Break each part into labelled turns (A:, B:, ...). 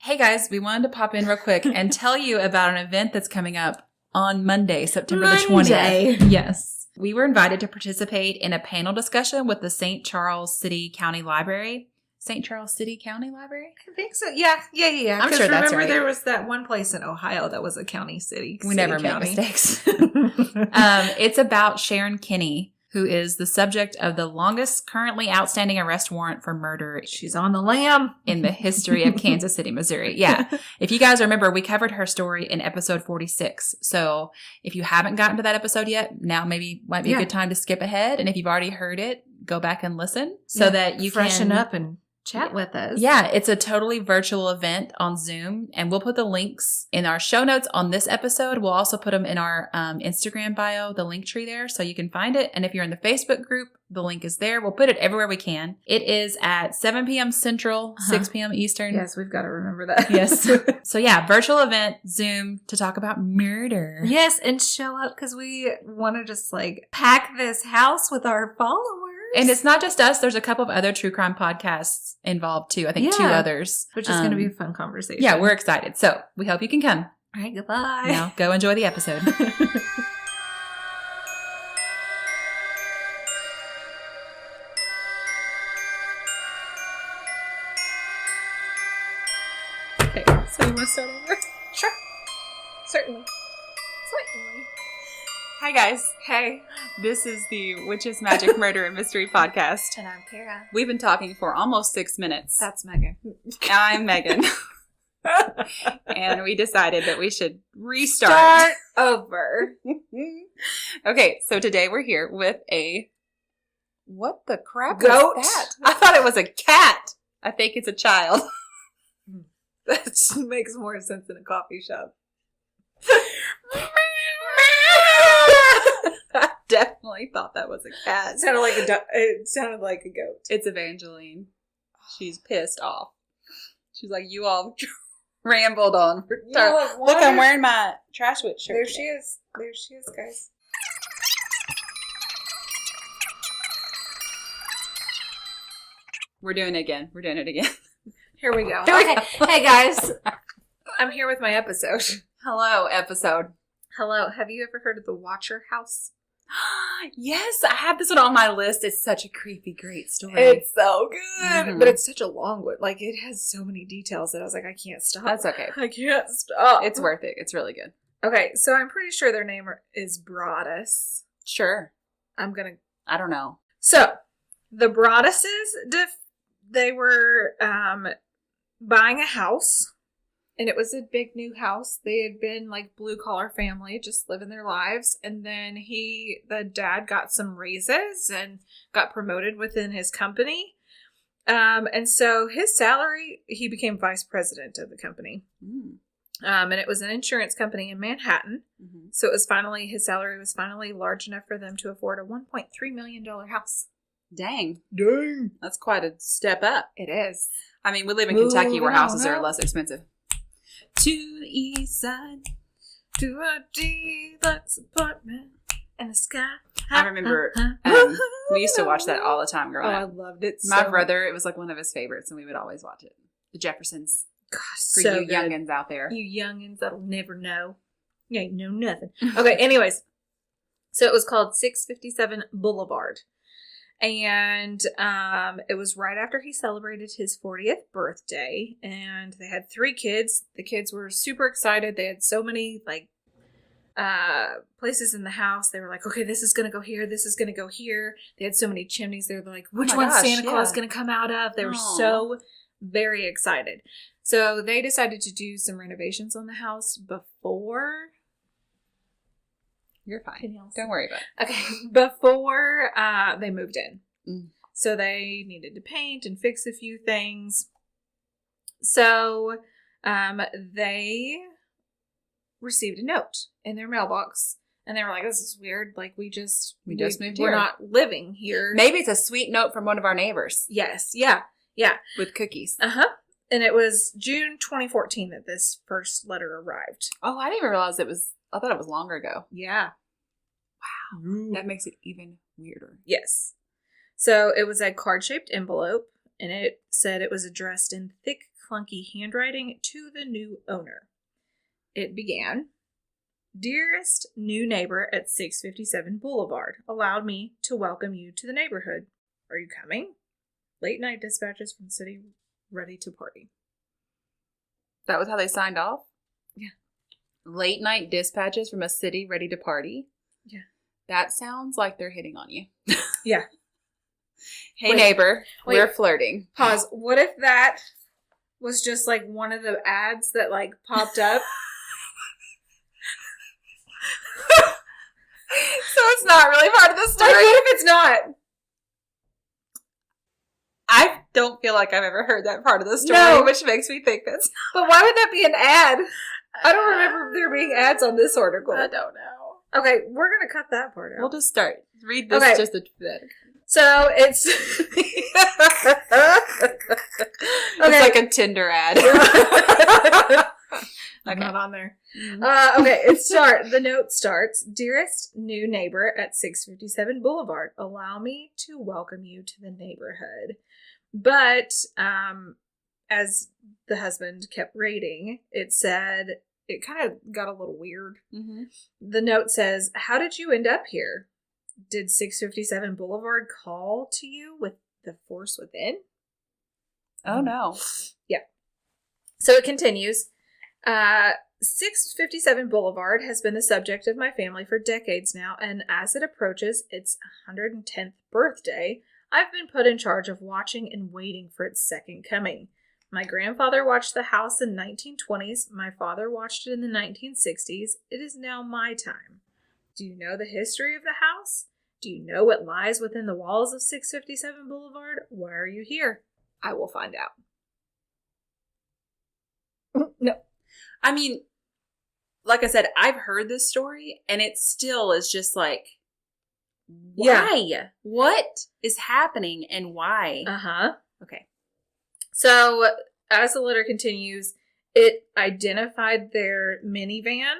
A: Hey guys, we wanted to pop in real quick and tell you about an event that's coming up on Monday, September the 20th. Yes. We were invited to participate in a panel discussion with the St. Charles City County Library. St. Charles City County Library?
B: I think so. Yeah.
A: I'm sure that's right.
B: Remember there was that one place in Ohio that was a county city.
A: We never make mistakes. It's about Sharon Kinney, who is the subject of the longest currently outstanding arrest warrant for murder.
B: She's on the lam
A: in the history of Kansas City, Missouri. Yeah. If you guys remember, we covered her story in episode 46. So if you haven't gotten to that episode yet, now maybe might be a good time to skip ahead. And if you've already heard it, go back and listen so that you
B: freshen up and chat with us.
A: Yeah, it's a totally virtual event on Zoom, and we'll put the links in our show notes on this episode. We'll also put them in our Instagram bio, the link tree there, so you can find it. And if you're in the Facebook group, the link is there. We'll put it everywhere we can. It is at 7 p.m. Central, 6 p.m. Eastern.
B: Yes, we've got to remember that.
A: Yes. So yeah, virtual event, Zoom, to talk about murder.
B: Yes, and show up because we want to just pack this house with our followers.
A: And it's not just us. There's a couple of other true crime podcasts involved too. I think 2 others.
B: Which is going to be a fun conversation.
A: Yeah, we're excited. So we hope you can come.
B: All right, goodbye.
A: Now go enjoy the episode. Okay, so you want to start over?
B: Sure. Certainly.
A: Hi guys.
B: Hey.
A: This is the Witches, Magic, Murder, and Mystery podcast.
B: And I'm Kara.
A: We've been talking for almost 6 minutes.
B: That's Megan.
A: I'm Megan. And we decided that we should restart.
B: Start over.
A: Okay, so today we're here with a... What the crap
B: goat?
A: Was that? I thought it was a cat. I think it's a child.
B: That makes more sense than a coffee shop.
A: I definitely thought that was a cat.
B: It sounded like a goat.
A: It's Evangeline. She's pissed off. She's like, you all rambled on. Look, I'm wearing my Trash Witch shirt.
B: There she is. There she is, guys.
A: We're doing it again.
B: Here we go. Okay. Hey, guys. I'm here with my episode.
A: Hello, episode.
B: Hello. Have you ever heard of the Watcher House?
A: Yes, I have this one on my list. It's such a creepy, great story.
B: It's so good. Mm-hmm. But it's such a long one. It has so many details that I was like, I can't stop.
A: That's okay.
B: I can't stop.
A: It's worth it. It's really good.
B: Okay, so I'm pretty sure their name is Broaddus.
A: Sure.
B: I
A: don't know.
B: So, the Broadduses, they were buying a house. And it was a big new house. They had been blue collar family, just living their lives. And then the dad got some raises and got promoted within his company. And so his salary, he became vice president of the company. Mm. And it was an insurance company in Manhattan. Mm-hmm. So his salary was finally large enough for them to afford a $1.3 million house.
A: Dang. That's quite a step up.
B: It is.
A: I mean, we live in Kentucky where houses are less expensive. To the east side,
B: to a deluxe apartment in the sky.
A: I remember we used to watch that all the time growing up.
B: I loved it.
A: My brother, it was one of his favorites, and we would always watch it. The Jeffersons.
B: Gosh,
A: for
B: so
A: you youngins out there.
B: You youngins that'll never know. You ain't know nothing. Okay, anyways. So it was called 657 Boulevard. And it was right after he celebrated his 40th birthday. And they had 3 kids. The kids were super excited. They had so many, places in the house. They were like, okay, this is going to go here. This is going to go here. They had so many chimneys. They were like, which one's Santa Claus going to come out of? They were so very excited. So they decided to do some renovations on the house before...
A: You're fine. Don't worry about it.
B: Okay. Before they moved in. Mm. So they needed to paint and fix a few things. So they received a note in their mailbox. And they were like, this is weird. We just moved here. We're not living here.
A: Maybe it's a sweet note from one of our neighbors.
B: Yes. Yeah. Yeah.
A: With cookies.
B: Uh-huh. And it was June 2014 that this first letter arrived.
A: Oh, I didn't even realize I thought it was longer ago.
B: Yeah.
A: Wow. That makes it even weirder.
B: Yes. So it was a card-shaped envelope, and it said it was addressed in thick clunky handwriting to the new owner. It began, "Dearest new neighbor at 657 Boulevard, allow me to welcome you to the neighborhood. Are you coming? Late night dispatches from the city ready to party."
A: That was how they signed off?
B: Yeah.
A: Late night dispatches from a city ready to party?
B: Yeah.
A: That sounds like they're hitting on you.
B: Yeah.
A: Hey, neighbor, we're flirting.
B: Pause. What if that was just like one of the ads that like popped up?
A: So it's not really part of the story?
B: What if it's not?
A: I don't feel like I've ever heard that part of the story,
B: No.
A: which makes me think that's...
B: But why would that be an ad? I don't remember there being ads on this article.
A: I don't know.
B: Okay, we're going to cut that part out.
A: We'll just start. Read this
B: Okay.
A: just a bit.
B: So it's...
A: It's like a Tinder ad.
B: I'm not on there.
A: Mm-hmm.
B: Okay, the note starts, "Dearest new neighbor at 657 Boulevard, allow me to welcome you to the neighborhood." But as the husband kept reading, it said, it kind of got a little weird.
A: Mm-hmm.
B: The note says, "How did you end up here? Did 657 Boulevard call to you with the force within?"
A: Oh, no.
B: Yeah. So it continues. 657 Boulevard has been the subject of my family for decades now, and as it approaches its 110th birthday, I've been put in charge of watching and waiting for its second coming. My grandfather watched the house in the 1920s. My father watched it in the 1960s. It is now my time. Do you know the history of the house? Do you know what lies within the walls of 657 Boulevard? Why are you here? I will find out. No.
A: I mean, like I said, I've heard this story, and it still is just like, why?
B: Yeah.
A: What is happening, and why?
B: Uh-huh.
A: Okay.
B: So, as the letter continues, it identified their minivan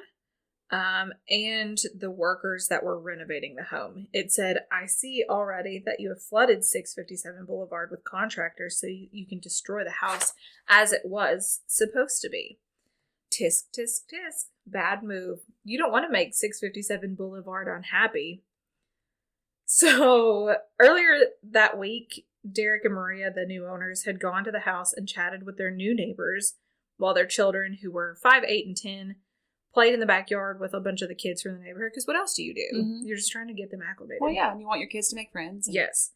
B: and the workers that were renovating the home. It said, "I see already that you have flooded 657 Boulevard with contractors so you can destroy the house as it was supposed to be. Tisk, tisk, tisk. Bad move. You don't want to make 657 Boulevard unhappy." So, earlier that week, Derek and Maria, the new owners, had gone to the house and chatted with their new neighbors while their children, who were 5, 8, and 10, played in the backyard with a bunch of the kids from the neighborhood. Because what else do you do?
A: Mm-hmm.
B: You're just trying to get them acclimated.
A: Well, yeah, and you want your kids to make friends.
B: Yes.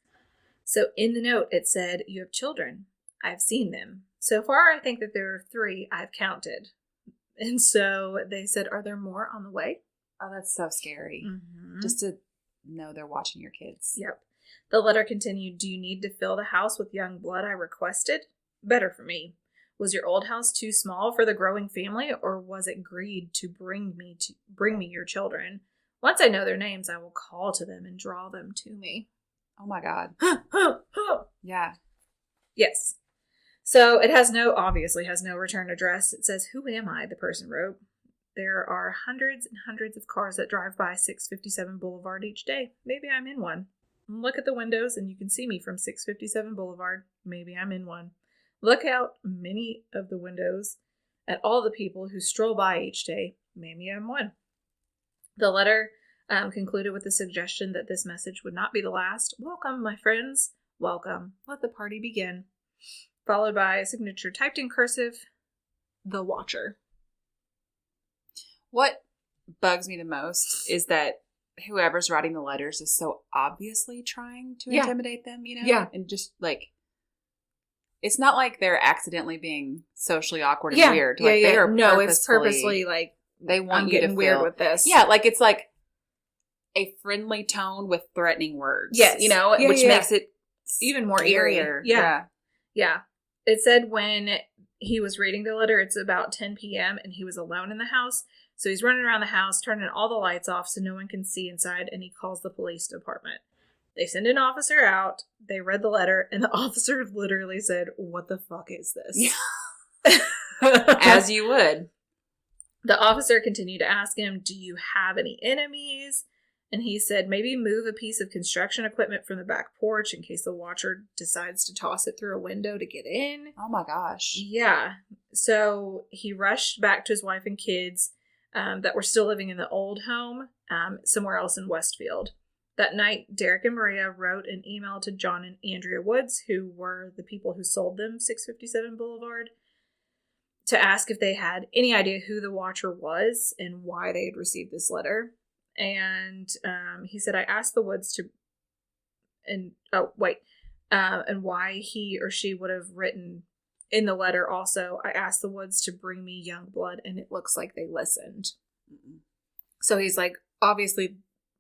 B: So in the note, it said, "You have children. I've seen them. So far, I think that there are 3 I've counted." And so they said, "Are there more on the way?"
A: Oh, that's so scary.
B: Mm-hmm.
A: Just to know they're watching your kids.
B: Yep. The letter continued, "Do you need to fill the house with young blood I requested? Better for me. Was your old house too small for the growing family, or was it greed to bring me your children? Once I know their names, I will call to them and draw them to me."
A: Oh my God. Yeah.
B: Yes. So it obviously has no return address. It says, "Who am I?" the person wrote. "There are hundreds and hundreds of cars that drive by 657 Boulevard each day. Maybe I'm in one. Look at the windows and you can see me from 657 Boulevard. Maybe I'm in one. Look out many of the windows at all the people who stroll by each day. Maybe I'm one." The letter concluded with the suggestion that this message would not be the last. "Welcome, my friends. Welcome. Let the party begin." Followed by a signature typed in cursive, "The Watcher."
A: What bugs me the most is that whoever's writing the letters is so obviously trying to intimidate them, you know?
B: Yeah.
A: And just like, it's not like they're accidentally being socially awkward and weird. Like, they are
B: it's purposely like,
A: they want
B: I'm
A: you to
B: getting weird
A: feel,
B: with this.
A: Yeah, like it's like a friendly tone with threatening words.
B: Yes.
A: You know,
B: Yeah,
A: which
B: yeah.
A: makes it
B: Even more eerie.
A: scarier.
B: Yeah. Yeah. It said when he was reading the letter, it's about 10 p.m. and he was alone in the house. So he's running around the house, turning all the lights off so no one can see inside, and he calls the police department. They send an officer out. They read the letter, and the officer literally said, "What the fuck is this?"
A: As you would.
B: The officer continued to ask him, "Do you have any enemies?" And he said, maybe move a piece of construction equipment from the back porch in case the watcher decides to toss it through a window to get in.
A: Oh my gosh.
B: Yeah. So he rushed back to his wife and kids that were still living in the old home somewhere else in Westfield. That night, Derek and Maria wrote an email to John and Andrea Woods, who were the people who sold them 657 Boulevard, to ask if they had any idea who the watcher was and why they had received this letter. And he said, I asked the Woods to, and why he or she would have written in the letter also, I asked the Woods to bring me young blood, and it looks like they listened. Mm-mm. So he's like, obviously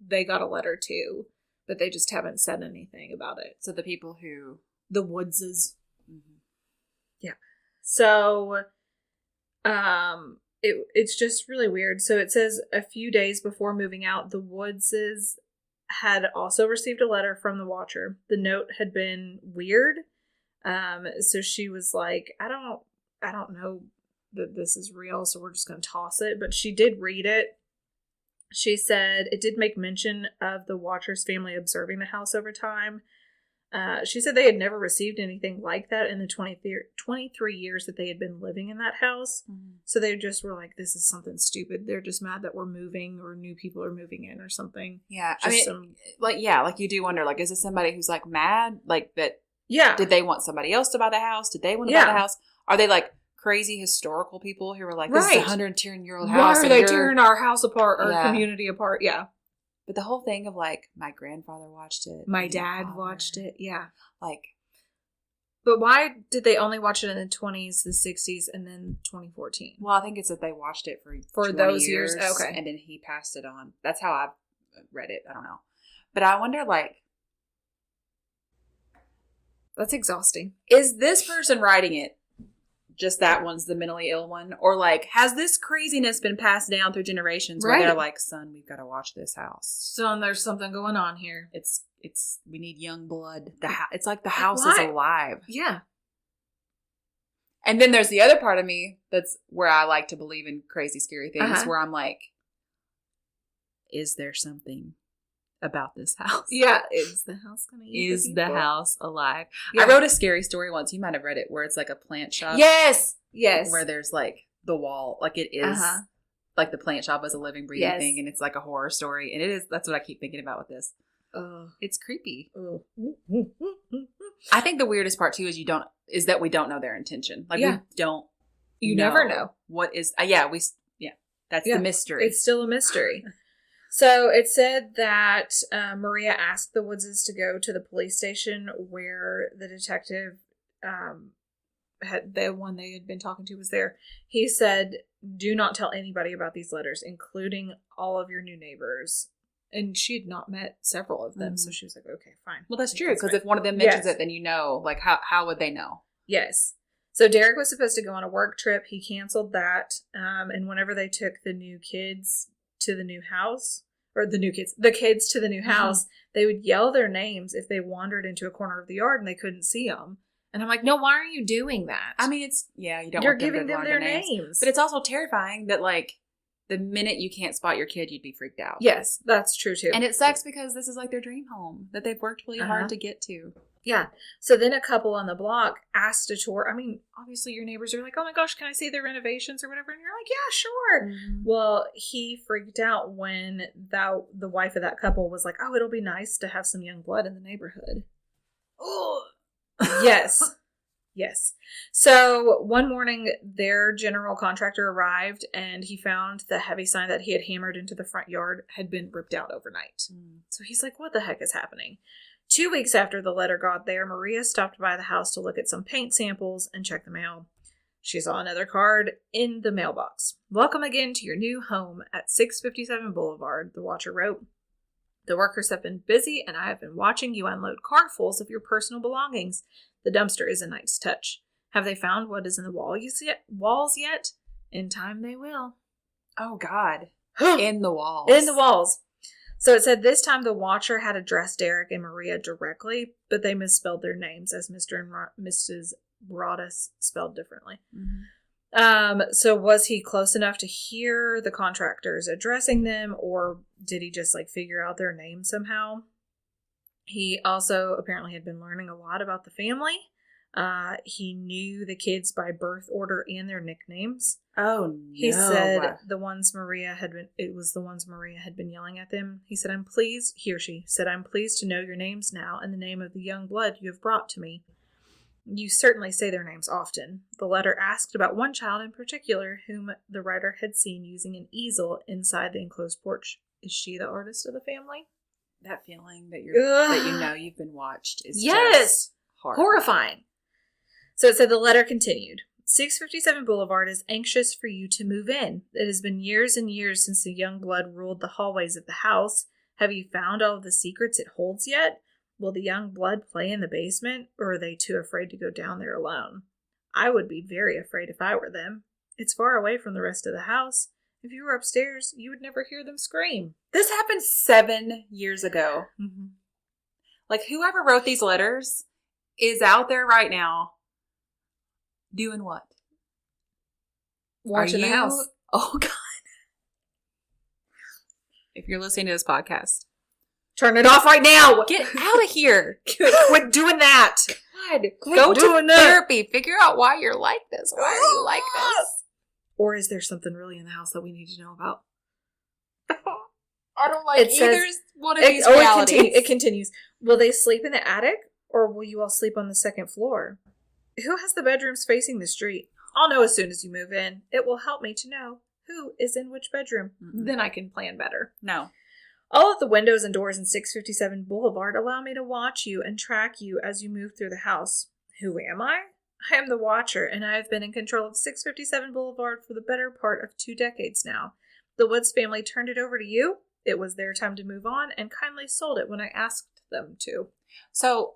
B: they got a letter too, but they just haven't said anything about it.
A: So the people who...
B: The Woodses. Mm-hmm. Yeah. So, it's just really weird. So it says a few days before moving out, the Woodses had also received a letter from the watcher. The note had been weird. So she was like, I don't know that this is real, so we're just going to toss it. But she did read it. She said it did make mention of the watcher's family observing the house over time. She said they had never received anything like that in the 23 years that they had been living in that house. Mm-hmm. So they just were like, this is something stupid. They're just mad that we're moving or new people are moving in or something.
A: Yeah. Just like you do wonder, like, is it somebody who's like mad? Like that?
B: Yeah.
A: Did they want somebody else to buy the house? Did they want to buy the house? Are they like crazy historical people who were like, this is a 110-year-old house?
B: Why are they tearing our house apart, our community apart? Yeah.
A: But the whole thing of like, my grandfather watched it.
B: My dad watched it. Yeah.
A: Like.
B: But why did they only watch it in the 20s, the 60s, and then 2014?
A: Well, I think it's that they watched it for
B: those years. Okay.
A: And then he passed it on. That's how I read it. I don't know. But I wonder, like.
B: That's exhausting.
A: Is this person writing it just that one's the mentally ill one? Or like, has this craziness been passed down through generations where they're like, son, we've got to watch this house.
B: Son, there's something going on here.
A: It's we need young blood. It's like the house is alive.
B: Yeah.
A: And then there's the other part of me that's where I like to believe in crazy, scary things, where I'm like, is there something about this house?
B: Yeah. Is the house going to eat
A: Is the house alive? Yeah. I wrote a scary story once. You might have read it, where it's like a plant shop.
B: Yes.
A: Where there's like the wall, like it is like the plant shop is a living, breathing thing, and it's like a horror story. And it is, that's what I keep thinking about with this. It's creepy. I think the weirdest part too is that we don't know their intention. Like we don't.
B: You never know
A: what is. That's the mystery.
B: It's still a mystery. So it said that Maria asked the Woodses to go to the police station where the detective, the one they had been talking to, was there. He said, do not tell anybody about these letters, including all of your new neighbors. And she had not met several of them, so she was like, okay, fine.
A: Well, that's true, because if one of them mentions it, then you know, like, how would they know?
B: Yes. So Derek was supposed to go on a work trip. He canceled that. And whenever they took the new kids to the new house, or the kids to the new house, they would yell their names if they wandered into a corner of the yard and they couldn't see them. And I'm like, no, why are you doing that?
A: I mean, you don't.
B: You're giving them their names.
A: But it's also terrifying that, like, the minute you can't spot your kid, you'd be freaked out.
B: Yes, that's true too.
A: And it sucks because this is like their dream home that they've worked really hard to get to.
B: Yeah. So then a couple on the block asked to tour. I mean, obviously your neighbors are like, oh my gosh, can I see the renovations or whatever? And you're like, yeah, sure. Mm-hmm. Well, he freaked out when the wife of that couple was like, oh, it'll be nice to have some young blood in the neighborhood. Oh, yes. Yes. So one morning, their general contractor arrived and he found the heavy sign that he had hammered into the front yard had been ripped out overnight. So he's like, what the heck is happening? 2 weeks after the letter got there, Maria stopped by the house to look at some paint samples and check the mail. She saw another card in the mailbox. Welcome again to your new home at 657 Boulevard, the watcher wrote. The workers have been busy and I have been watching you unload cartfuls of your personal belongings. The dumpster is a nice touch. Have they found what is in the walls yet? In time they will.
A: Oh, God. In the walls.
B: In the walls. So it said this time the watcher had addressed Derek and Maria directly, but they misspelled their names as Mr. and Mrs. Broaddus spelled differently. Mm-hmm. So was he close enough to hear the contractors addressing them, or did he just like figure out their names somehow? He also apparently had been learning a lot about the family. He knew the kids by birth order and their nicknames.
A: Oh no.
B: He said it was the ones Maria had been yelling at them. He said, she said, I'm pleased to know your names now and the name of the young blood you have brought to me. You certainly say their names often. The letter asked about one child in particular, whom the writer had seen using an easel inside the enclosed porch. Is she the artist of the family?
A: That feeling that you've been watched is just
B: horrifying. So it said the letter continued. 657 Boulevard is anxious for you to move in. It has been years and years since the young blood ruled the hallways of the house. Have you found all of the secrets it holds yet? Will the young blood play in the basement, or are they too afraid to go down there alone? I would be very afraid if I were them. It's far away from the rest of the house. If you were upstairs, you would never hear them scream.
A: This happened 7 years ago.
B: Mm-hmm.
A: Like, whoever wrote these letters is out there right now doing what?
B: Watching the house.
A: Oh, God. If you're listening to this podcast,
B: turn it off right now.
A: Get out of here.
B: Quit doing that.
A: God, go to therapy. Figure out why you're like this. Why are you like this?
B: Or is there something really in the house that we need to know about?
A: I don't like either one of these realities.
B: It continues. Will they sleep in the attic, or will you all sleep on the second floor? Who has the bedrooms facing the street? I'll know as soon as you move in. It will help me to know who is in which bedroom.
A: Mm-mm.
B: Then I can plan better.
A: No.
B: All of the windows and doors in 657 Boulevard allow me to watch you and track you as you move through the house. Who am I? I am the watcher, and I have been in control of 657 Boulevard for the better part of 2 decades now. The Woods family turned it over to you. It was their time to move on, and kindly sold it when I asked them to.
A: So,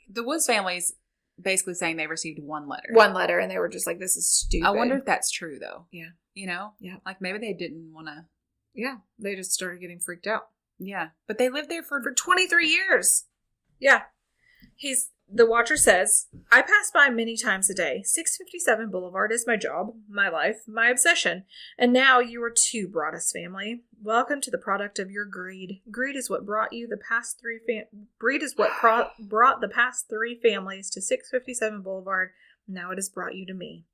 A: the Woods family's basically saying they received one letter.
B: One letter, and they were just like, this is stupid.
A: I wonder if that's true, though.
B: Yeah.
A: You know?
B: Yeah.
A: Like, maybe they didn't want to...
B: Yeah, they just started getting freaked out.
A: Yeah, but they lived there for
B: 23 years. Yeah. The watcher says, I pass by many times a day. 657 Boulevard is my job, my life, my obsession. And now you are too, Broaddus family. Welcome to the product of your greed. Greed is what brought you the past brought the past 3 families to 657 Boulevard. Now it has brought you to me.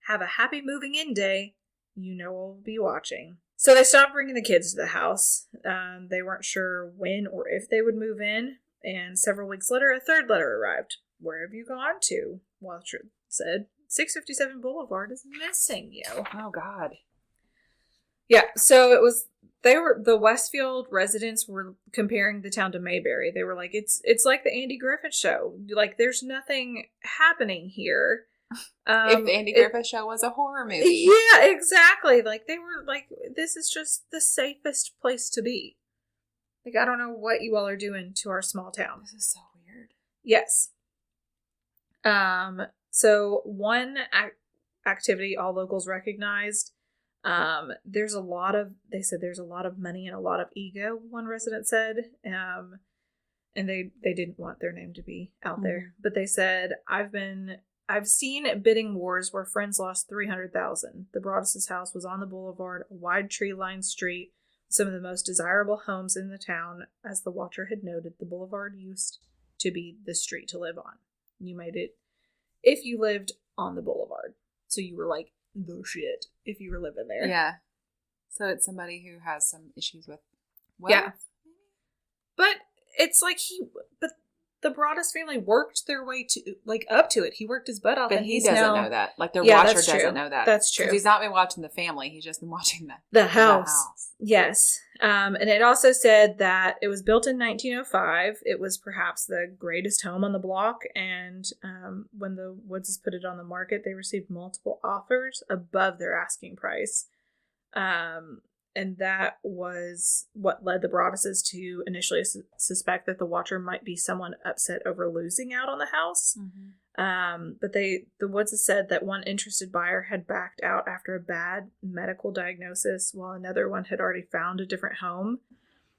B: Have a happy moving in day. You know I'll be watching. So they stopped bringing the kids to the house. They weren't sure when or if they would move in. And several weeks later, a 3rd letter arrived. Where have you gone to? Walter said, 657 Boulevard is missing you.
A: Oh, God.
B: Yeah, so the Westfield residents were comparing the town to Mayberry. They were like, it's like the Andy Griffith Show. Like, there's nothing happening here.
A: If the Andy Griffith Show was a horror movie.
B: Yeah, exactly. Like, they were like, this is just the safest place to be. Like, I don't know what you all are doing to our small town.
A: This is so weird.
B: Yes. So one activity all locals recognized, there's a lot of money and a lot of ego, one resident said. And they didn't want their name to be out there. But they said, I've seen bidding wars where friends lost $300,000. The Broaddus' house was on the boulevard, a wide tree-lined street, some of the most desirable homes in the town. As the watcher had noted, the boulevard used to be the street to live on. You made it if you lived on the boulevard. So you were like the shit if you were living there.
A: Yeah. So it's somebody who has some issues with wealth.
B: Yeah. But it's like the Broaddus family worked their way to up to it. He worked his butt off,
A: but
B: and
A: he doesn't know that. Like the watcher doesn't know that.
B: That's true.
A: Because he's not been watching the family. He's just been watching
B: the house. Yes. And it also said that it was built in 1905. It was perhaps the greatest home on the block. And when the Woodses put it on the market, they received multiple offers above their asking price. And that was what led the Broadduses to initially suspect that the watcher might be someone upset over losing out on the house. Mm-hmm. But the Woodses said that one interested buyer had backed out after a bad medical diagnosis, while another one had already found a different home.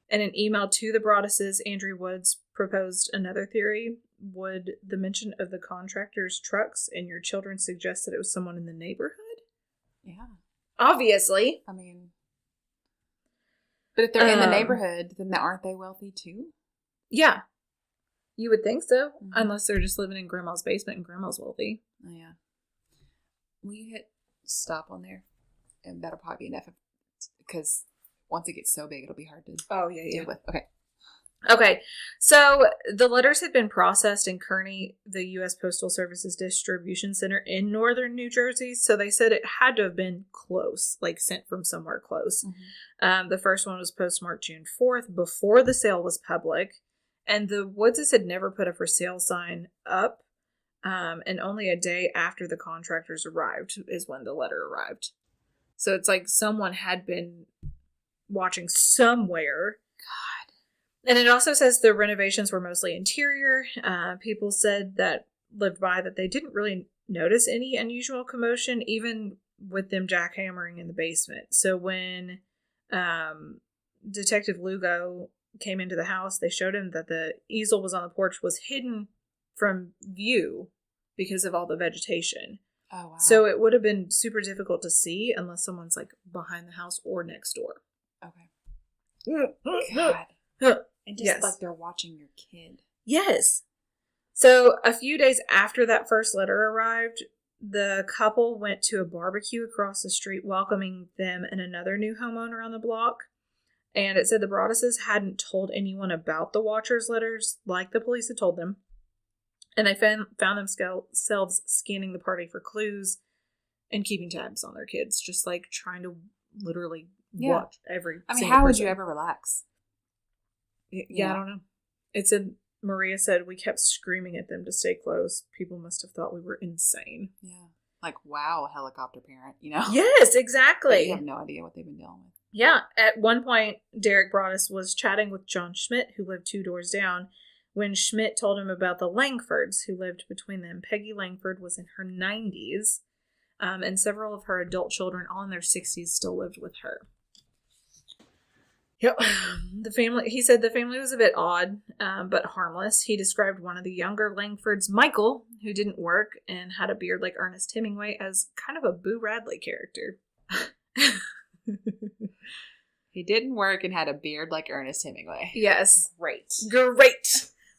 B: In an email to the Broadduses, Andrew Woods proposed another theory. would the mention of the contractor's trucks and your children suggest that it was someone in the neighborhood?
A: Yeah.
B: Obviously.
A: I mean, but if they're in the neighborhood, then aren't they wealthy too?
B: Yeah. You would think so. Mm-hmm. Unless they're just living in grandma's basement and grandma's wealthy.
A: Oh, yeah. Will you hit stop on there? And that'll probably be enough. Because once it gets so big, it'll be hard to deal with.
B: Okay. So the letters had been processed in Kearney, the U.S. Postal Service's distribution center in northern New Jersey. So they said it had to have been close, like sent from somewhere close. Mm-hmm. The first one was postmarked June 4th, before the sale was public. And the Woodses had never put a for sale sign up. And only a day after the contractors arrived is when the letter arrived. So it's like someone had been watching somewhere. God. And it also says the renovations were mostly interior. People said that lived by that they didn't really notice any unusual commotion, even with them jackhammering in the basement. So when Detective Lugo came into the house, they showed him that the easel was on the porch was hidden from view because of all the vegetation. Oh, wow. So it would have been super difficult to see unless someone's like behind the house or next door.
A: Okay. God. And just like they're watching your kid.
B: Yes. So a few days after that first letter arrived, the couple went to a barbecue across the street, welcoming them and another new homeowner on the block. And it said the Broadduses hadn't told anyone about the Watchers letters like the police had told them. And they found themselves scanning the party for clues and keeping tabs on their kids, just like trying to literally watch every single
A: how
B: person.
A: would you ever relax?
B: Yeah, I don't know. It said, Maria said, we kept screaming at them to stay close. People must have thought we were insane.
A: Yeah. Like, wow, helicopter parent, you know?
B: Yes, exactly.
A: But you have no idea what they've been dealing with.
B: Yeah. At one point, Derek Broaddus was chatting with John Schmidt, who lived 2 doors down, when Schmidt told him about the Langfords, who lived between them. Peggy Langford was in her 90s, and several of her adult children, all in their 60s, still lived with her. Yep. He said the family was a bit odd, but harmless. He described one of the younger Langfords, Michael, who didn't work and had a beard like Ernest Hemingway, as kind of a Boo Radley character.
A: He didn't work and had a beard like Ernest Hemingway.
B: Yes.
A: Great.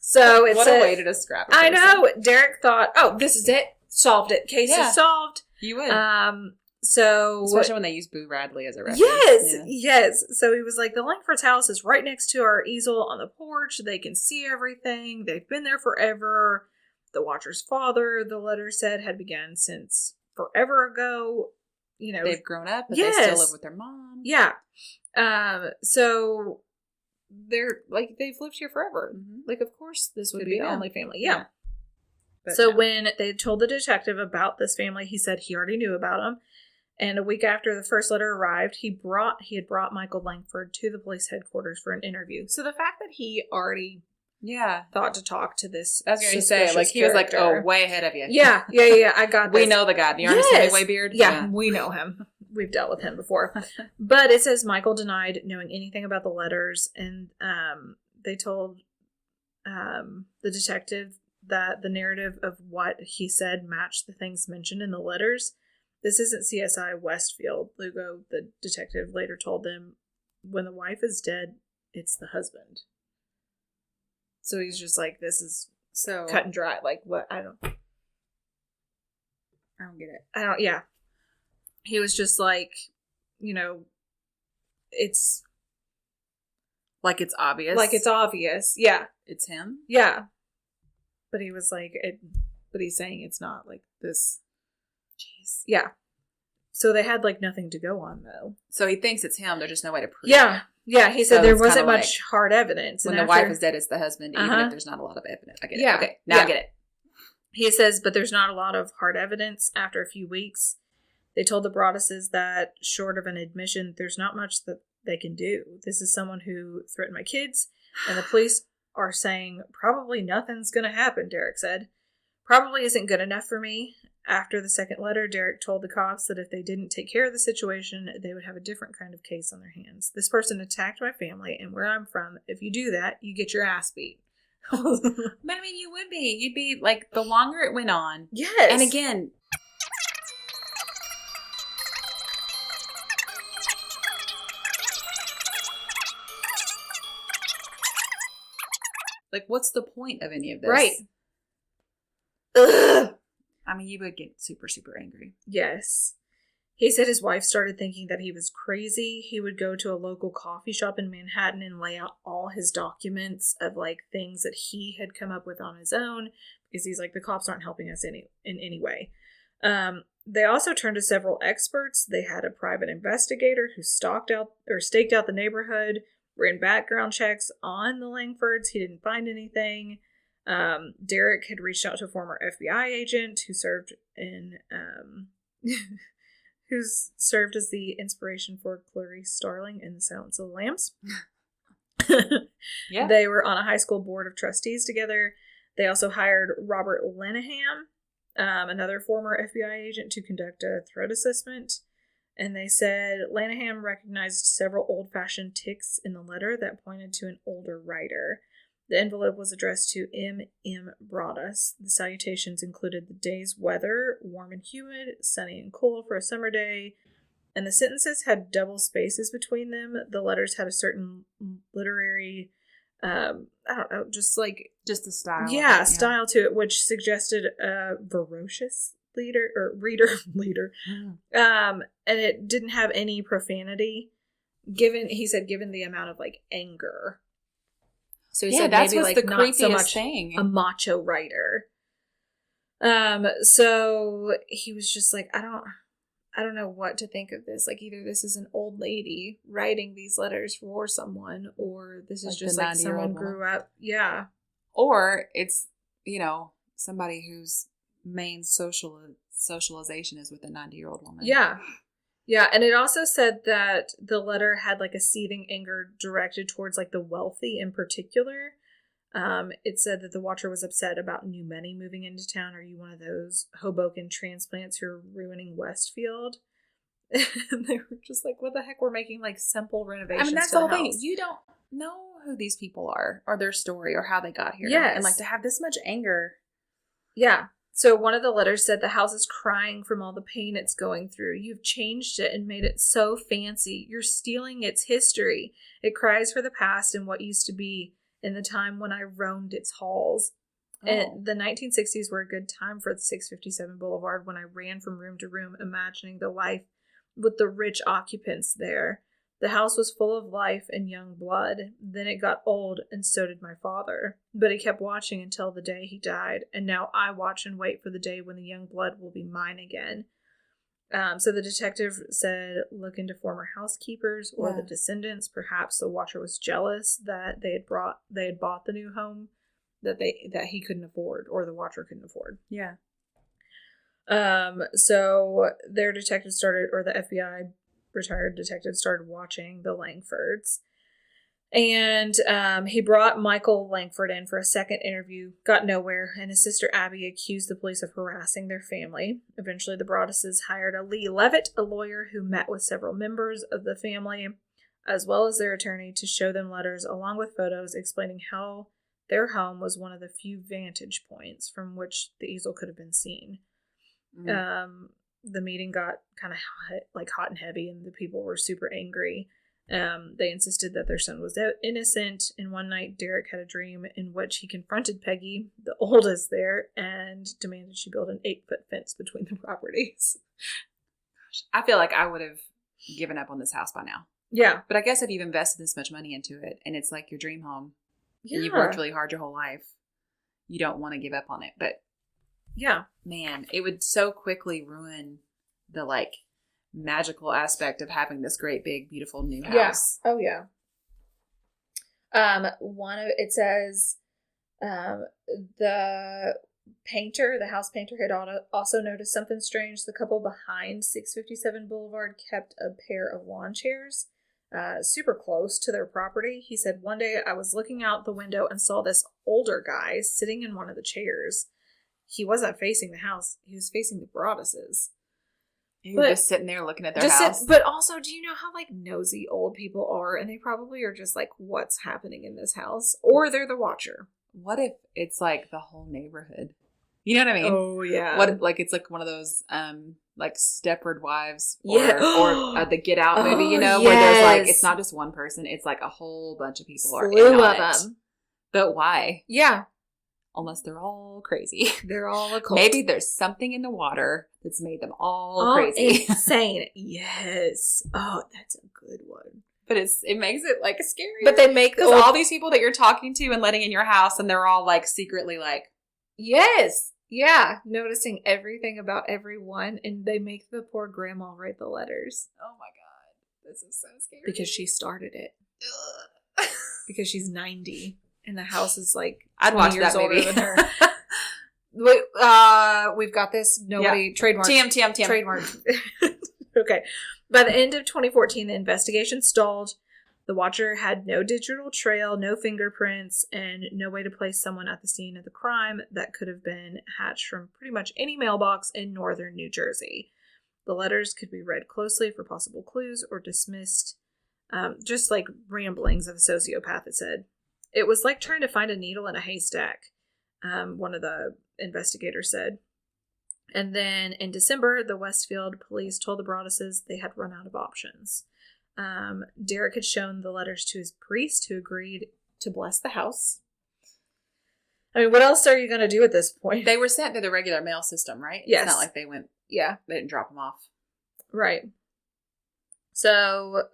B: So it's
A: what a way to describe it.
B: I know. Derek thought, oh, this is it. Solved it. Case is solved.
A: You would.
B: So
A: especially when they use Boo Radley as a reference.
B: Yes. So he was like, the Langford's house is right next to our easel on the porch. They can see everything. They've been there forever. The Watcher's father, the letter said, had begun since forever ago. You know,
A: they've grown up, but they still live with their mom.
B: Yeah. So they're like, they've lived here forever. Mm-hmm. Like, of course, this would be the only family. Yeah. So when they told the detective about this family, he said he already knew about them. And a week after the first letter arrived, he had brought Michael Langford to the police headquarters for an interview. So the fact that he already thought to talk to this,
A: I was going to say, like, he was like, oh, way ahead of you.
B: Yeah, I got this.
A: We know the guy, the Ernest Hemingway beard.
B: Yeah, we know him. We've dealt with him before. But it says Michael denied knowing anything about the letters, and they told the detective that the narrative of what he said matched the things mentioned in the letters. This isn't CSI Westfield. Lugo, the detective, later told them, when the wife is dead, it's the husband. So he's just like, this is so cut and dry. Like, what? I don't get it. Yeah. He was just like, you know, it's
A: like it's obvious.
B: Like it's obvious. Yeah.
A: It's him?
B: Yeah. But he was like, but he's saying it's not like this. Jeez. Yeah. So they had like nothing to go on though.
A: So he thinks it's him. There's just no way to prove
B: it. Yeah. He said there wasn't much hard evidence.
A: When the wife is dead, it's the husband, even if there's not a lot of evidence. I get it. Okay. Now I get it.
B: He says, but there's not a lot of hard evidence. After a few weeks, they told the Broadduses that short of an admission, there's not much that they can do. This is someone who threatened my kids, and the police are saying probably nothing's going to happen, Derek said. Probably isn't good enough for me. After the second letter, Derek told the cops that if they didn't take care of the situation, they would have a different kind of case on their hands. This person attacked my family, and where I'm from, if you do that, you get your ass beat.
A: But I mean, you would be. You'd be like, the longer it went on.
B: Yes.
A: And again, like, what's the point of any of this?
B: Right. Ugh.
A: I mean, you would get super, super angry.
B: Yes. He said his wife started thinking that he was crazy. He would go to a local coffee shop in Manhattan and lay out all his documents of like things that he had come up with on his own, because he's like, the cops aren't helping us in any way. They also turned to several experts. They had a private investigator who staked out the neighborhood, ran background checks on the Langfords. He didn't find anything. Derek had reached out to a former FBI agent who served who's served as the inspiration for Clarice Starling in The Silence of the Lambs.
A: Yeah.
B: They were on a high school board of trustees together. They also hired Robert Lenaham, another former FBI agent, to conduct a threat assessment. And they said Lanham recognized several old-fashioned ticks in the letter that pointed to an older writer. The envelope was addressed to M. Broaddus. The salutations included the day's weather, warm and humid, sunny and cool for a summer day, and the sentences had double spaces between them. The letters had a certain literary, just
A: the style.
B: Yeah, style to it, which suggested a ferocious reader. And it didn't have any profanity, given the amount of like anger. So he said
A: that's
B: maybe
A: what's
B: like
A: the
B: not so
A: creepiest
B: much
A: thing.
B: A macho writer. So he was just like, I don't know what to think of this. Like, either this is an old lady writing these letters for someone, or this is like just like someone grew up. Yeah.
A: Or it's, somebody whose main socialization is with a 90-year-old woman.
B: Yeah. Yeah, and it also said that the letter had like a seething anger directed towards like the wealthy in particular. It said that the watcher was upset about new money moving into town. Are you one of those Hoboken transplants who are ruining Westfield? And they were just like, what the heck? We're making like simple renovations.
A: I mean, that's the whole thing. You don't know who these people are or their story or how they got here.
B: Yes.
A: And like to have this much anger.
B: Yeah. So one of the letters said, the house is crying from all the pain it's going through. You've changed it and made it so fancy. You're stealing its history. It cries for the past and what used to be in the time when I roamed its halls. Oh. And the 1960s were a good time for the 657 Boulevard, when I ran from room to room, imagining the life with the rich occupants there. The house was full of life and young blood. Then it got old, and so did my father. But he kept watching until the day he died, and now I watch and wait for the day when the young blood will be mine again. So the detective said, look into former housekeepers or the descendants. Perhaps the watcher was jealous that they had bought the new home that he couldn't afford, or the watcher couldn't afford.
A: Yeah.
B: So their detective the FBI retired detective started watching the Langfords, and he brought Michael Langford in for a second interview. Got nowhere, and his sister Abby accused the police of harassing their family. Eventually the Broadduses hired a Lee Levitt, a lawyer who met with several members of the family as well as their attorney, to show them letters along with photos explaining how their home was one of the few vantage points from which the easel could have been seen. The meeting got kind of hot and heavy, and the people were super angry. They insisted that their son was innocent, and one night Derek had a dream in which he confronted Peggy, the oldest there, and demanded she build an 8-foot fence between the properties.
A: Gosh, I feel like I would have given up on this house by now.
B: Yeah.
A: But I guess if you've invested this much money into it, and it's like your dream home, and you've worked really hard your whole life, you don't want to give up on it. But
B: yeah, man,
A: it would so quickly ruin the like magical aspect of having this great big beautiful new house.
B: Yeah. Oh yeah. It says the house painter had also noticed something strange. The couple behind 657 Boulevard kept a pair of lawn chairs super close to their property. He said, one day I was looking out the window and saw this older guy sitting in one of the chairs. He wasn't facing the house. He was facing the Broadduses.
A: He was just sitting there looking at their house.
B: But also, do you know how like nosy old people are? And they probably are just like, what's happening in this house? Or they're the watcher.
A: what if it's like the whole neighborhood? You know what I mean?
B: Oh, yeah.
A: What if, like, it's like one of those, like Stepford Wives or,
B: Yeah.
A: or the Get Out movie, you know,
B: Oh,
A: where there's like,
B: yes.
A: it's not just one person, it's like a whole bunch of people are in
B: Slew
A: on
B: of
A: it.
B: them.
A: But why?
B: Yeah.
A: Unless they're all crazy.
B: They're all a cult.
A: Maybe there's something in the water that's made them all crazy.
B: Insane. Yes. Oh, that's a good one.
A: But it makes it like scary.
B: But they make
A: because all these people that you're talking to and letting in your house, and they're all like secretly like,
B: yes, yeah, noticing everything about everyone, and they make the poor grandma write the letters.
A: oh my god, this is so scary
B: because she started it. Because she's 90, and the house is like
A: I'd
B: 20
A: watch
B: years
A: that
B: older
A: movie.
B: than her. We've got this. Nobody trademark.
A: TM.
B: Trademark. Okay. By the end of 2014, the investigation stalled. The Watcher had no digital trail, no fingerprints, and no way to place someone at the scene of the crime that could have been hatched from pretty much any mailbox in northern New Jersey. The letters could be read closely for possible clues or dismissed, just like ramblings of a sociopath, it said. It was like trying to find a needle in a haystack, one of the investigators said. And then in December, the Westfield police told the Broaddus's they had run out of options. Derek had shown the letters to his priest, who agreed to bless the house. I mean, what else are you going to do at this point?
A: They were sent through the regular mail system, right?
B: Yes.
A: It's not like they went,
B: Yeah.
A: they didn't drop them off.
B: Right. So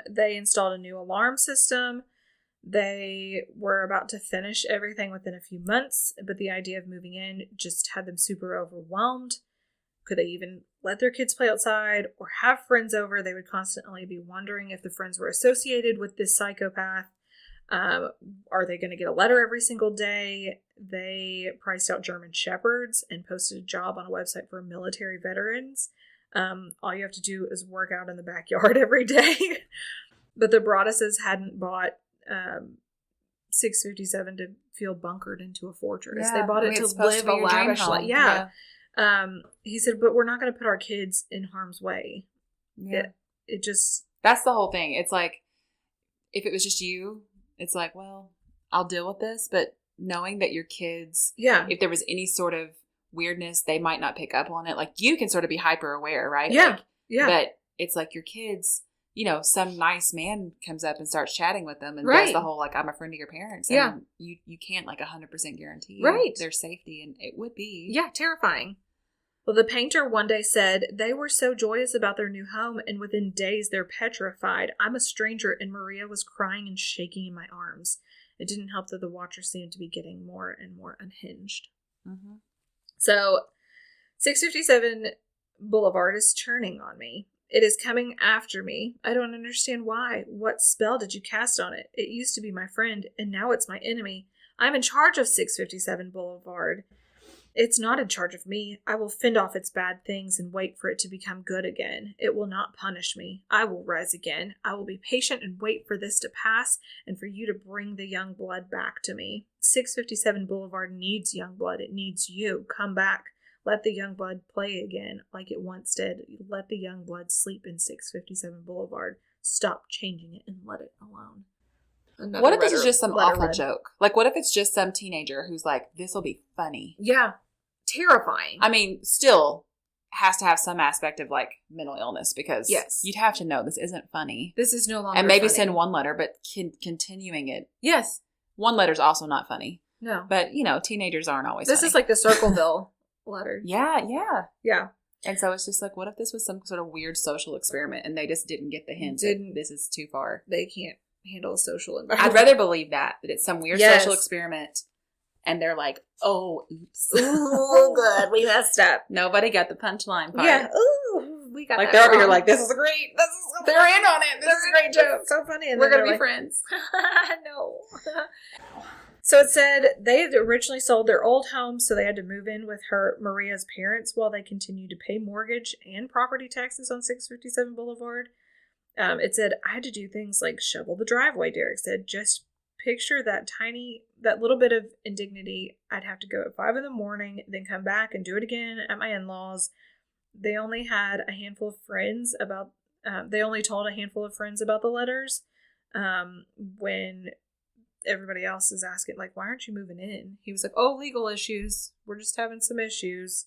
B: they installed a new alarm system. They were about to finish everything within a few months, but the idea of moving in just had them super overwhelmed. Could they even let their kids play outside or have friends over? They would constantly be wondering if the friends were associated with this psychopath. Are they going to get a letter every single day? They priced out German Shepherds and posted a job on a website for military veterans. All you have to do is work out in the backyard every day. But the Broaddus's hadn't bought 657 to feel bunkered into a fortress.
A: Yeah,
B: they bought it to live a lavish life. Yeah. He said, but we're not going to put our kids in harm's way.
A: Yeah.
B: It just...
A: That's the whole thing. It's like, if it was just you, it's like, well, I'll deal with this. But knowing that your kids, if there was any sort of weirdness, they might not pick up on it. Like, you can sort of be hyper aware, right?
B: Yeah.
A: Like, but it's like your kids, you know, some nice man comes up and starts chatting with them and does the whole, like, I'm a friend of your parents. And you can't, like, 100% guarantee their safety. And it would be.
B: Yeah, terrifying. Well, the painter one day said, they were so joyous about their new home, and within days they're petrified. I'm a stranger, and Maria was crying and shaking in my arms. It didn't help that the Watcher seemed to be getting more and more unhinged. Mm-hmm. So, 657 Boulevard is turning on me. It is coming after me. I don't understand why. What spell did you cast on it? It used to be my friend, and now it's my enemy. I'm in charge of 657 Boulevard. It's not in charge of me. I will fend off its bad things and wait for it to become good again. It will not punish me. I will rise again. I will be patient and wait for this to pass and for you to bring the young blood back to me. 657 Boulevard needs young blood. It needs you. Come back. Let the young blood play again like it once did. Let the young blood sleep in 657 Boulevard. Stop changing it and let it alone.
A: What if this is just some awful joke? Like, what if it's just some teenager who's like, this will be funny?
B: Yeah. Terrifying.
A: I mean, still has to have some aspect of, like, mental illness because you'd have to know this isn't funny.
B: This is no longer
A: And maybe
B: funny.
A: send one letter, but continuing it.
B: Yes.
A: One letter's also not funny.
B: No.
A: But, you know, teenagers aren't always
B: This
A: funny.
B: is like the Circleville letter.
A: Yeah.
B: Yeah.
A: And so it's just like, what if this was some sort of weird social experiment and they just didn't get the hint that this is too far?
B: They can't handle a social environment.
A: I'd rather believe that it's some weird social experiment and they're like, oh, oops.
B: Oh, good. We messed up.
A: Nobody got the punchline part.
B: Yeah. Ooh, we got
A: like
B: that
A: they're over
B: wrong.
A: here like, this is great. They're in on it. This is a great joke.
B: So funny. And
A: we're going to be
B: like,
A: friends.
B: No. So it said they had originally sold their old home, so they had to move in with Maria's parents while they continued to pay mortgage and property taxes on 657 Boulevard. It said, I had to do things like shovel the driveway, Derek said. Just picture that little bit of indignity. I'd have to go at 5 a.m, then come back and do it again at my in-laws. They only had a handful of friends they only told a handful of friends about the letters. When everybody else is asking, like, why aren't you moving in? He was like, oh, legal issues. We're just having some issues.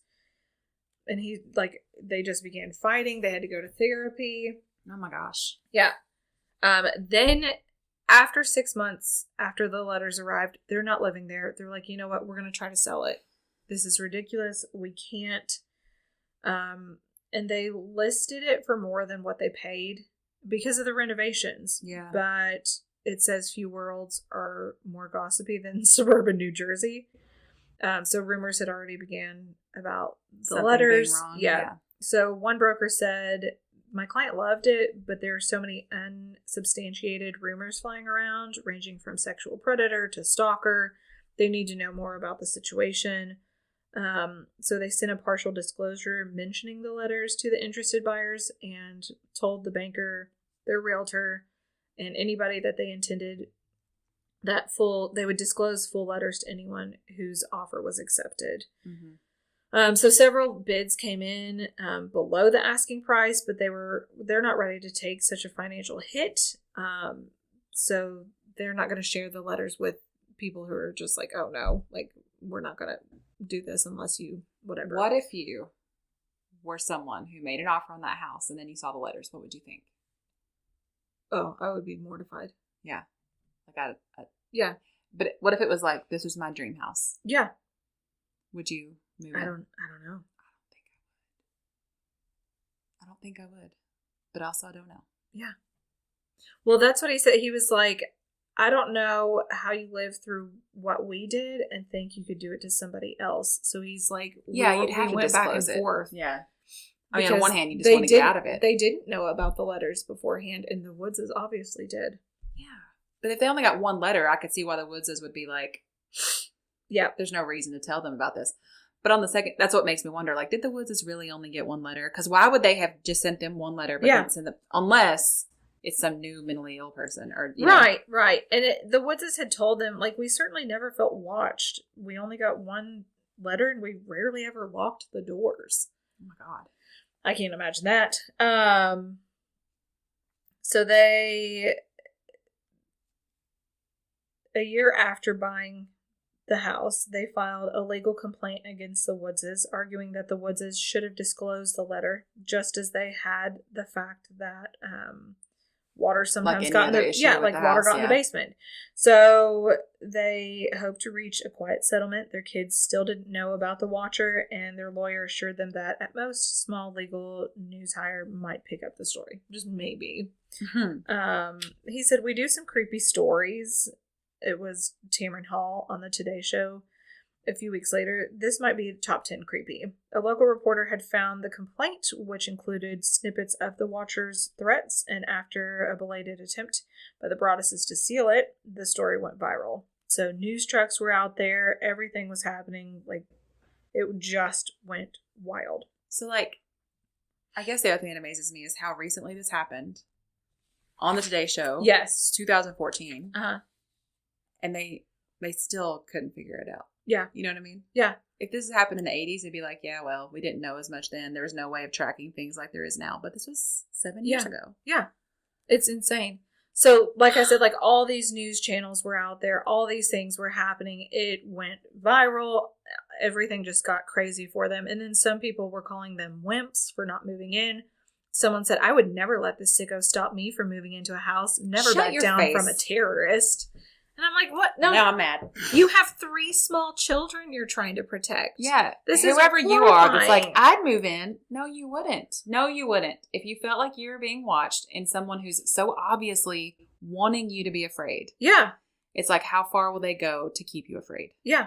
B: And he, like, they just began fighting. They had to go to therapy.
A: Oh my gosh.
B: Yeah. Then after 6 months after the letters arrived, they're not living there. They're like, you know what? We're going to try to sell it. This is ridiculous. We can't. And they listed it for more than what they paid because of the renovations.
A: Yeah.
B: But it says few worlds are more gossipy than suburban New Jersey. So rumors had already began about the
A: Something
B: letters.
A: being wrong.
B: Yeah. So one broker said, my client loved it, but there are so many unsubstantiated rumors flying around, ranging from sexual predator to stalker. They need to know more about the situation. So they sent a partial disclosure mentioning the letters to the interested buyers and told the banker, their realtor, and anybody that they intended that they would disclose full letters to anyone whose offer was accepted.
A: Mm-hmm.
B: So several bids came in below the asking price, but they're not ready to take such a financial hit. So they're not going to share the letters with people who are just like, oh no, like we're not going to do this unless you whatever.
A: What if you were someone who made an offer on that house and then you saw the letters? What would you think?
B: Oh, I would be mortified.
A: Yeah. Like
B: yeah.
A: But what if it was like, this was my dream house?
B: Yeah.
A: Would you move
B: I
A: in?
B: don't know.
A: I don't think I would. But also I don't know.
B: Yeah. Well, that's what he said. He was like, I don't know how you live through what we did and think you could do it to somebody else. So he's like,
A: yeah, you'd have
B: we
A: to
B: went back and
A: disclose it.
B: forth.
A: Yeah. I mean, on one hand, you just want to get out of it.
B: They didn't know about the letters beforehand, and the Woodses obviously did.
A: Yeah. But if they only got one letter, I could see why the Woodses would be like,
B: yeah,
A: there's no reason to tell them about this. But on the second, that's what makes me wonder, like, did the Woodses really only get one letter? Because why would they have just sent them one letter, but then send them, unless it's some new mentally ill person or, you know.
B: Right. And the Woodses had told them, like, we certainly never felt watched. We only got one letter, and we rarely ever locked the doors.
A: Oh my God.
B: I can't imagine that. So they, a year after buying the house, they filed a legal complaint against the Woodses, arguing that the Woodses should have disclosed the letter, just as they had the fact that water sometimes got in the basement. So they hoped to reach a quiet settlement. Their kids still didn't know about the watcher, and their lawyer assured them that at most, small legal news hire might pick up the story. Just maybe. Mm-hmm. He said, we do some creepy stories. It was Tamron Hall on the Today Show a few weeks later. This might be top 10 creepy. A local reporter had found the complaint, which included snippets of the watcher's threats, and after a belated attempt by the Broaddus's to seal it, the story went viral. So news trucks were out there, everything was happening, like, it just went wild.
A: So, like, I guess the other thing that amazes me is how recently this happened on the Today Show.
B: Yes.
A: 2014.
B: Uh-huh.
A: And they still couldn't figure it out.
B: Yeah.
A: You know what I mean?
B: Yeah.
A: If this happened in the 80s, it'd be like, yeah, well, we didn't know as much then. There was no way of tracking things like there is now. But this was 7 years ago.
B: Yeah. It's insane. So, like I said, like, all these news channels were out there. All these things were happening. It went viral. Everything just got crazy for them. And then some people were calling them wimps for not moving in. Someone said, I would never let this sicko stop me from moving into a house. Never back down from a terrorist. And I'm like, what? No.
A: Now I'm mad.
B: You have 3 small children you're trying to protect.
A: Yeah.
B: This
A: whoever
B: is
A: you are that's like, I'd move in. No, you wouldn't. No, you wouldn't. If you felt like you were being watched and someone who's so obviously wanting you to be afraid.
B: Yeah.
A: It's like, how far will they go to keep you afraid?
B: Yeah.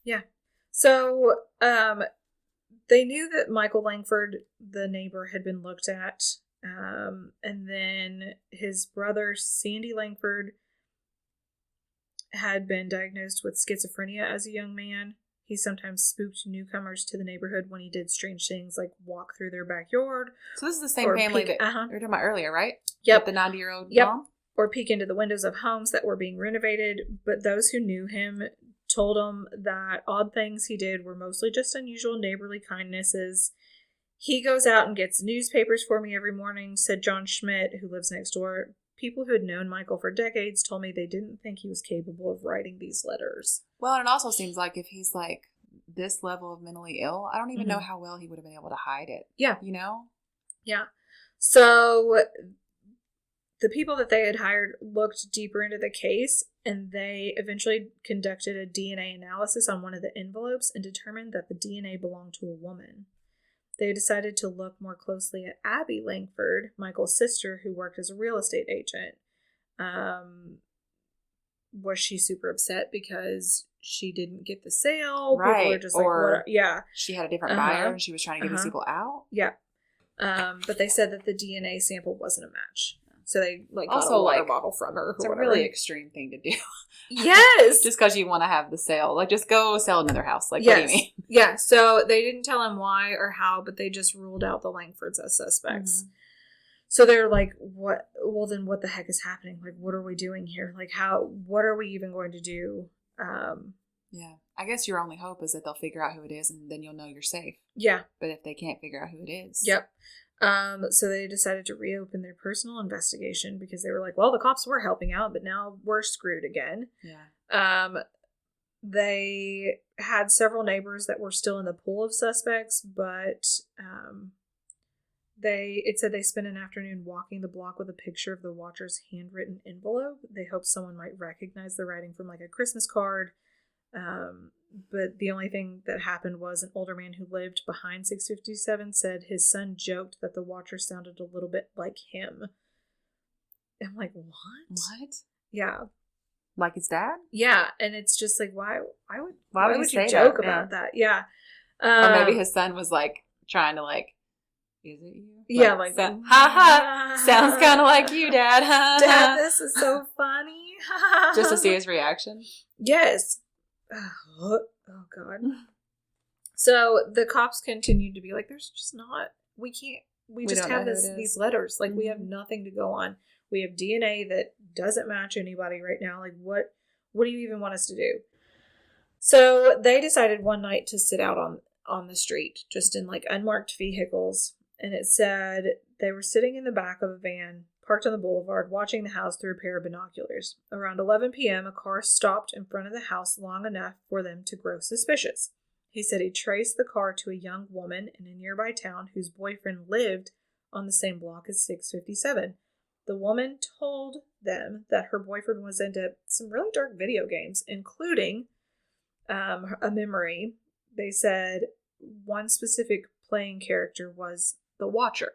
B: Yeah. So, they knew that Michael Langford, the neighbor, had been looked at. And then his brother, Sandy Langford, had been diagnosed with schizophrenia as a young man. He sometimes spooked newcomers to the neighborhood when he did strange things like walk through their backyard.
A: So this is the same family that we were talking about earlier, right?
B: Yep.
A: With the 90-year-old
B: yep.
A: mom?
B: Or peek into the windows of homes that were being renovated. But those who knew him told him that odd things he did were mostly just unusual neighborly kindnesses. He goes out and gets newspapers for me every morning, said John Schmidt, who lives next door. people who had known Michael for decades told me they didn't think he was capable of writing these letters.
A: Well, and it also seems like if he's like this level of mentally ill, I don't even know how well he would have been able to hide it.
B: Yeah.
A: You know?
B: Yeah. So the people that they had hired looked deeper into the case, and they eventually conducted a DNA analysis on one of the envelopes and determined that the DNA belonged to a woman. They decided to look more closely at Abby Langford, Michael's sister, who worked as a real estate agent. Was she super upset because she didn't get the sale?
A: Right.
B: People were just
A: or
B: like, what? Yeah.
A: She had a different buyer and she was trying to get these people out?
B: Yeah. But they said that the DNA sample wasn't a match. So they got
A: also,
B: a water bottle from her.
A: It's a really extreme thing to do.
B: Yes.
A: Just because you want to have the sale. Like, just go sell another house. Like,
B: yes.
A: What do you mean?
B: Yeah. So they didn't tell him why or how, but they just ruled out the Langfords as suspects. Mm-hmm. So they're like, what? Well, then what the heck is happening? Like, what are we doing here? Like, what are we even going to do?
A: Yeah. I guess your only hope is that they'll figure out who it is and then you'll know you're safe.
B: Yeah.
A: But if they can't figure out who it is.
B: Yep. So they decided to reopen their personal investigation because they were like, well, the cops were helping out, but now we're screwed again.
A: Yeah.
B: They had several neighbors that were still in the pool of suspects, but it said they spent an afternoon walking the block with a picture of the watcher's handwritten envelope. They hoped someone might recognize the writing from like a Christmas card. But the only thing that happened was an older man who lived behind 657 said his son joked that the watcher sounded a little bit like him. I'm like, what?
A: What?
B: Yeah.
A: Like his dad?
B: Yeah. And it's just like, why would you
A: say
B: joke
A: that?
B: about that? Yeah.
A: Or maybe his son was like trying to like, is it you?
B: Yeah, like
A: ha ha. Sounds kind of like you, Dad.
B: Dad, this is so funny.
A: Just to see his reaction.
B: Yes. Oh God. So the cops continued to be like, there's just not, we just have these letters. Like, we have nothing to go on. We have DNA that doesn't match anybody right now. Like, what do you even want us to do? So they decided one night to sit out on the street, just in like unmarked vehicles. And it said they were sitting in the back of a van parked on the boulevard, watching the house through a pair of binoculars. Around 11 p.m., a car stopped in front of the house long enough for them to grow suspicious. He said he traced the car to a young woman in a nearby town whose boyfriend lived on the same block as 657. The woman told them that her boyfriend was into some really dark video games, including a memory. They said one specific playing character was the Watcher.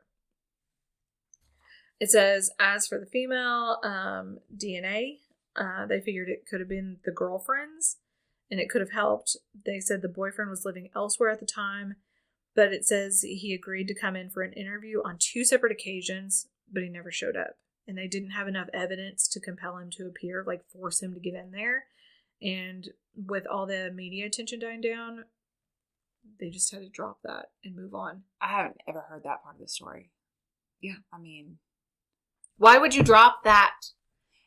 B: It says, as for the female DNA, they figured it could have been the girlfriend's, and it could have helped. They said the boyfriend was living elsewhere at the time, but it says he agreed to come in for an interview on 2 separate occasions, but he never showed up. And they didn't have enough evidence to compel him to appear, like force him to get in there. And with all the media attention dying down, they just had to drop that and move on.
A: I haven't ever heard that part of the story.
B: Yeah.
A: I mean,
B: why would you drop that?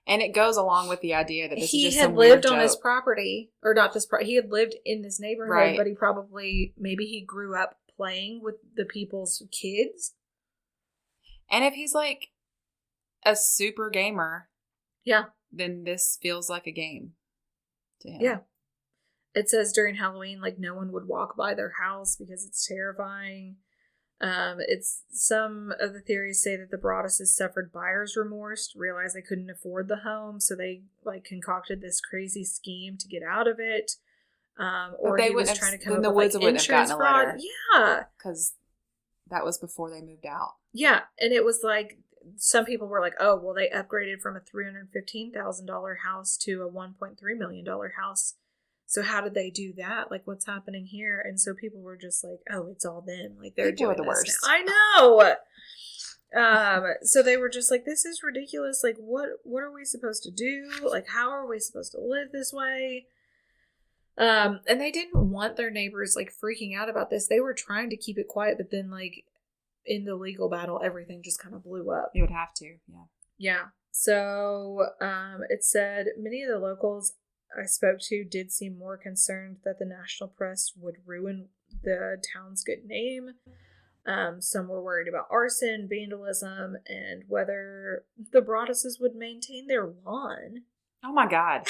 A: And it goes along with the idea that this is just
B: some weird joke. He had lived on this property, or not this he had lived in this neighborhood, right. But maybe he grew up playing with the people's kids.
A: And if he's like a super gamer,
B: yeah,
A: then this feels like a game to him.
B: Yeah. It says during Halloween, like, no one would walk by their house because it's terrifying. Some of the theories say that the Broadduses suffered buyer's remorse, realized they couldn't afford the home, so they like concocted this crazy scheme to get out of it. Or he was trying to come up with like insurance fraud. Yeah,
A: because that was before they moved out.
B: Yeah, and it was like some people were like, "Oh, well, they upgraded from a $315,000 house to a $1.3 million house." So how did they do that? Like, what's happening here? And so people were just like, oh, it's all them. Like, they're doing the worst. Now. I know. So they were just like, this is ridiculous. Like, what are we supposed to do? Like, how are we supposed to live this way? And they didn't want their neighbors, like, freaking out about this. They were trying to keep it quiet, but then, like, in the legal battle, everything just kind of blew up.
A: You would have to, yeah.
B: Yeah. So it said many of the locals I spoke to did seem more concerned that the national press would ruin the town's good name. Some were worried about arson, vandalism, and whether the Broadduses would maintain their lawn.
A: Oh my God.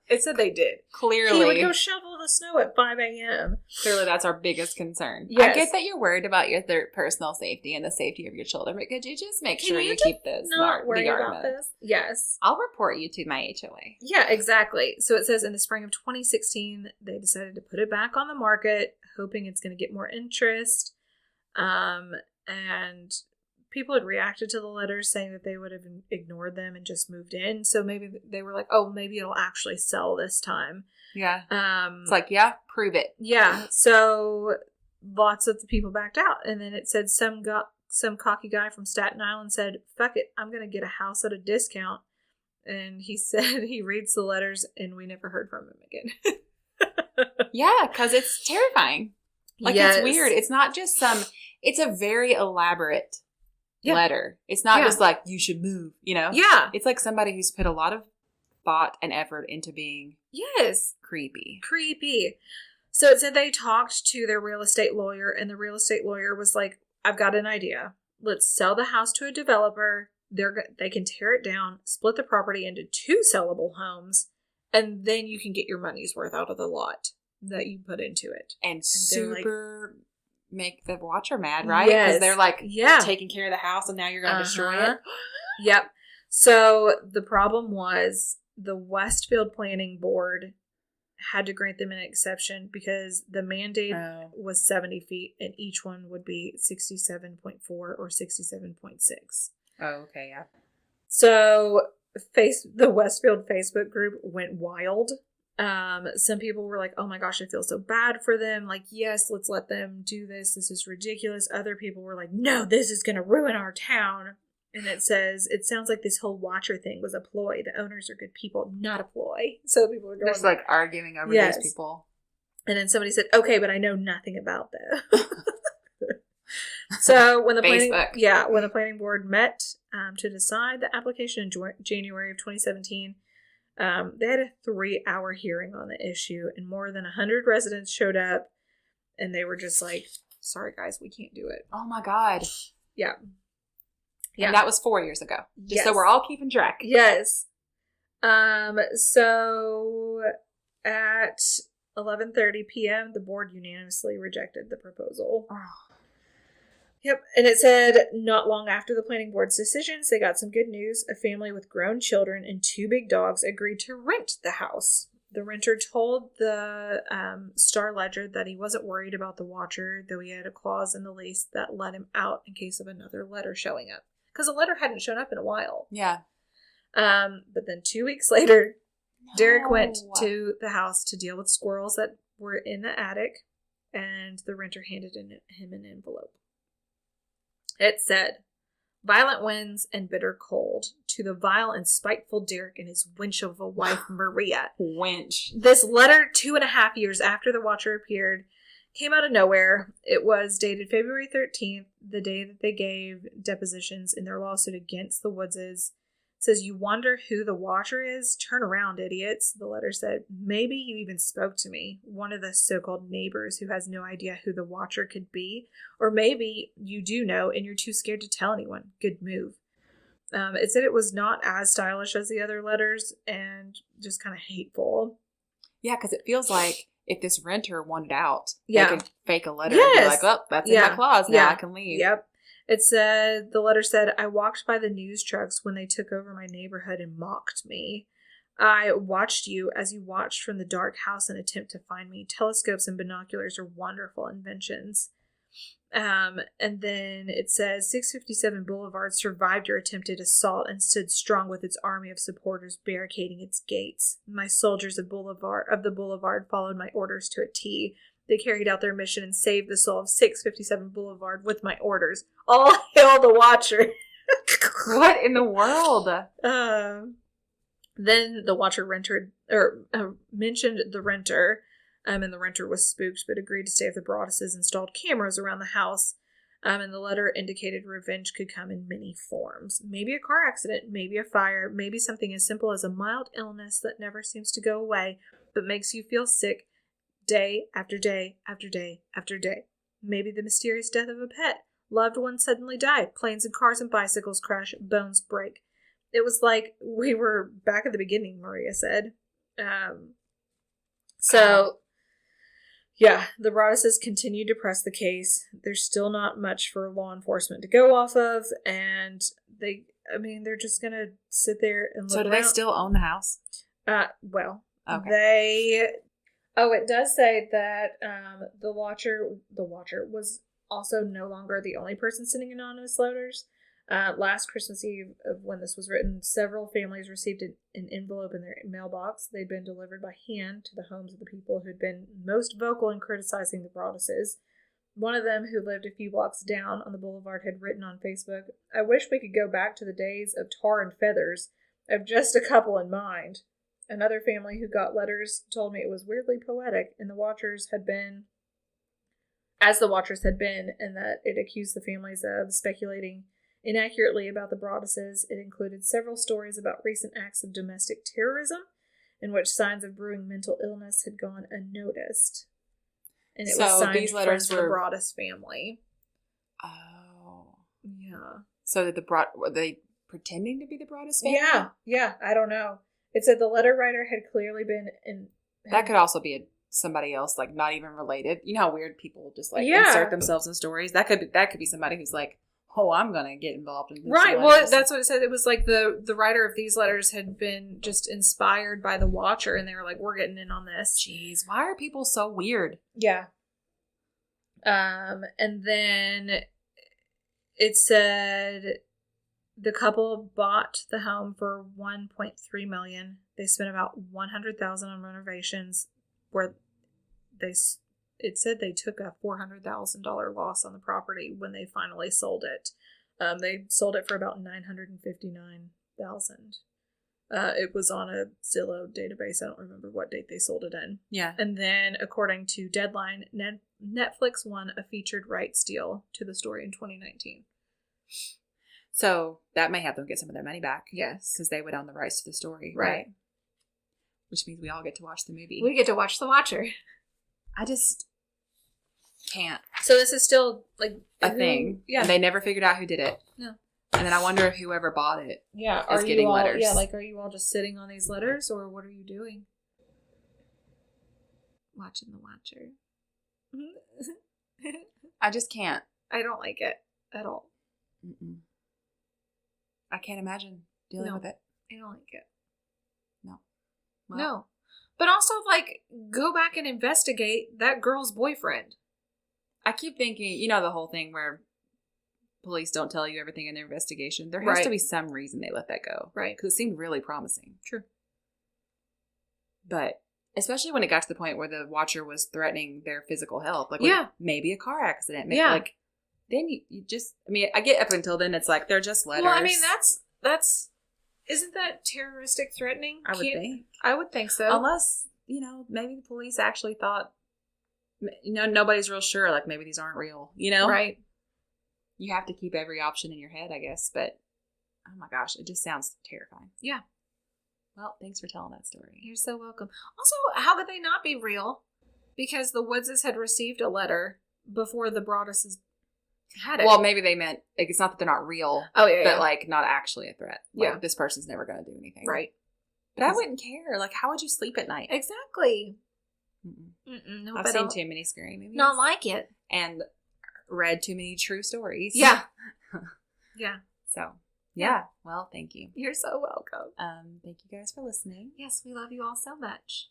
B: It said they did.
A: Clearly.
B: He would go shovel the snow at 5 a.m.
A: Clearly, that's our biggest concern.
B: Yes.
A: I get that you're worried about your personal safety and the safety of your children, but could you just make sure you keep this
B: not worry about this? Yes.
A: I'll report you to my HOA.
B: Yeah, exactly. So it says in the spring of 2016, they decided to put it back on the market, hoping it's going to get more interest. And people had reacted to the letters saying that they would have ignored them and just moved in. So maybe they were like, oh, maybe it'll actually sell this time.
A: Yeah. It's like, yeah, prove it.
B: Yeah. So lots of the people backed out. And then it said some cocky guy from Staten Island said, fuck it, I'm going to get a house at a discount. And he said he reads the letters and we never heard from him again.
A: Yeah, because it's terrifying. Like,
B: yes.
A: It's weird. It's not just it's a very elaborate letter. It's not just like, you should move,
B: Yeah.
A: It's like somebody who's put a lot of thought and effort into being creepy.
B: So it said they talked to their real estate lawyer, and the real estate lawyer was like, I've got an idea. Let's sell the house to a developer. They can tear it down, split the property into 2 sellable homes, and then you can get your money's worth out of the lot that you put into it.
A: And super make the watcher mad, right?
B: Yes.
A: Because they're like taking care of the house and now you're going to destroy it.
B: Yep. So the problem was the Westfield Planning Board had to grant them an exception because the mandate was 70 feet and each one would be 67.4 or 67.6.
A: Oh, okay, yeah.
B: So the Westfield Facebook group went wild. Some people were like, oh my gosh, I feel so bad for them. Like, yes, let's let them do this. This is ridiculous. Other people were like, no, this is going to ruin our town. And it says, it sounds like this whole watcher thing was a ploy. The owners are good people, not a ploy. So people were going
A: just like arguing over these people.
B: And then somebody said, okay, but I know nothing about this. So when the planning board met to decide the application in January of 2017, they had a 3-hour hearing on the issue, and more than 100 residents showed up, and they were just like, sorry guys, we can't do it.
A: Oh my God.
B: Yeah.
A: And that was 4 years ago. Just so we're all keeping track.
B: Yes. So at 11:30 p.m., the board unanimously rejected the proposal. Oh. Yep. And it said not long after the planning board's decisions, they got some good news. A family with grown children and 2 big dogs agreed to rent the house. The renter told the Star Ledger that he wasn't worried about the watcher, though he had a clause in the lease that let him out in case of another letter showing up. Because the letter hadn't shown up in a while. Yeah. But then 2 weeks later, Derek went to the house to deal with squirrels that were in the attic, and the renter handed him an envelope. It said, violent winds and bitter cold to the vile and spiteful Derek and his wench of a wife, Maria.
A: Wench.
B: This letter, 2.5 years after the watcher appeared, came out of nowhere. It was dated February 13th, the day that they gave depositions in their lawsuit against the Woodses. It says, you wonder who the watcher is? Turn around, idiots. The letter said, maybe you even spoke to me, one of the so-called neighbors who has no idea who the watcher could be. Or maybe you do know and you're too scared to tell anyone. Good move. It said it was not as stylish as the other letters and just kind of hateful.
A: Yeah, because it feels like if this renter wanted out, they could fake a letter and be like, oh, that's in my clause. Now I can leave.
B: Yep. It said, the letter said, I walked by the news trucks when they took over my neighborhood and mocked me. I watched you as you watched from the dark house in an attempt to find me. Telescopes and binoculars are wonderful inventions. And then it says, 657 Boulevard survived your attempted assault and stood strong with its army of supporters barricading its gates. My soldiers of the Boulevard followed my orders to a T. They carried out their mission and saved the soul of 657 Boulevard with my orders. All hail the watcher.
A: What in the world?
B: Then the watcher mentioned the renter, and the renter was spooked but agreed to stay if the Broadduses installed cameras around the house. And the letter indicated revenge could come in many forms. Maybe a car accident, maybe a fire, maybe something as simple as a mild illness that never seems to go away but makes you feel sick day after day after day after day. Maybe the mysterious death of a pet. Loved one suddenly died. Planes and cars and bicycles crash. Bones break. It was like we were back at the beginning, Maria said. Yeah, the Broadduses continue to press the case. There's still not much for law enforcement to go off of, and they're just going to sit there and look
A: So do
B: around.
A: they still own the house?
B: Well,
A: okay.
B: it does say that the watcher was also no longer the only person sending anonymous letters. Last Christmas Eve of when this was written, several families received an envelope in their mailbox. They'd been delivered by hand to the homes of the people who'd been most vocal in criticizing the Broadduses. One of them, who lived a few blocks down on the boulevard, had written on Facebook, "I wish we could go back to the days of tar and feathers. I've just a couple in mind." Another family who got letters told me it was weirdly poetic, and the Watchers had been, and that it accused the families of speculating inaccurately about the Broadduses. It included several stories about recent acts of domestic terrorism in which signs of brewing mental illness had gone unnoticed. And it was signed
A: these letters
B: from the Broaddus family.
A: Oh.
B: Yeah.
A: So were they pretending to be the Broaddus family?
B: Yeah, I don't know. It said the letter writer had clearly been in...
A: That could also be somebody else, like, not even related. You know how weird people just, like, insert themselves in stories? That could be somebody who's like, oh, I'm going to get involved in this.
B: Right, well, that's what it said. It was like the writer of these letters had been just inspired by the Watcher, and they were like, we're getting in on this.
A: Jeez, why are people so weird?
B: Yeah. And then it said the couple bought the home for $1.3 million. They spent about $100,000 on renovations, where it said they took a $400,000 loss on the property when they finally sold it. They sold it for about $959,000. It was on a Zillow database. I don't remember what date they sold it in.
A: Yeah.
B: And then, according to Deadline, Netflix won a featured rights deal to the story in 2019.
A: So that may help them get some of their money back.
B: Yes.
A: Because they would own the rights to the story.
B: Right.
A: Which means we all get to watch the movie.
B: We get to watch The Watcher.
A: I just can't.
B: So this is still like
A: a thing.
B: Yeah.
A: And they never figured out who did it.
B: No.
A: And then I wonder if whoever bought it is getting letters.
B: Yeah, like, are you all just sitting on these letters, or what are you doing? Watching The Watcher.
A: I just can't.
B: I don't like it at all.
A: Mm-mm. I can't imagine dealing with it.
B: I don't like it.
A: No. Well,
B: no. But also, like, go back and investigate that girl's boyfriend.
A: I keep thinking, you know, the whole thing where police don't tell you everything in their investigation. There has to be some reason they let that go.
B: Right.
A: Because it seemed really promising.
B: True.
A: But especially when it got to the point where the Watcher was threatening their physical health. Like, maybe a car accident. Maybe, like, then you just, I mean, I get up until then, it's like, they're just letters.
B: Well, I mean, that's, isn't that terroristic threatening?
A: I would think.
B: I would think so.
A: Unless, you know, maybe the police actually thought, you know, nobody's real sure, like, maybe these aren't real, you know?
B: Right.
A: You have to keep every option in your head, I guess, but, oh my gosh, it just sounds terrifying.
B: Yeah.
A: Well, thanks for telling that story.
B: You're so welcome. Also, how could they not be real? Because the Woodses had received a letter before the Broadduses had it.
A: Well, maybe they meant, like, it's not that they're not real, but, like, not actually a threat. Like, this person's never going to do anything.
B: Right.
A: But I wouldn't care. Like, how would you sleep at night?
B: Exactly.
A: No, I've seen too many scary movies.
B: Not like it.
A: And read too many true stories.
B: Yeah. Yeah.
A: So, yeah. Well, thank you.
B: You're so welcome.
A: Thank you guys for listening.
B: Yes, we love you all so much.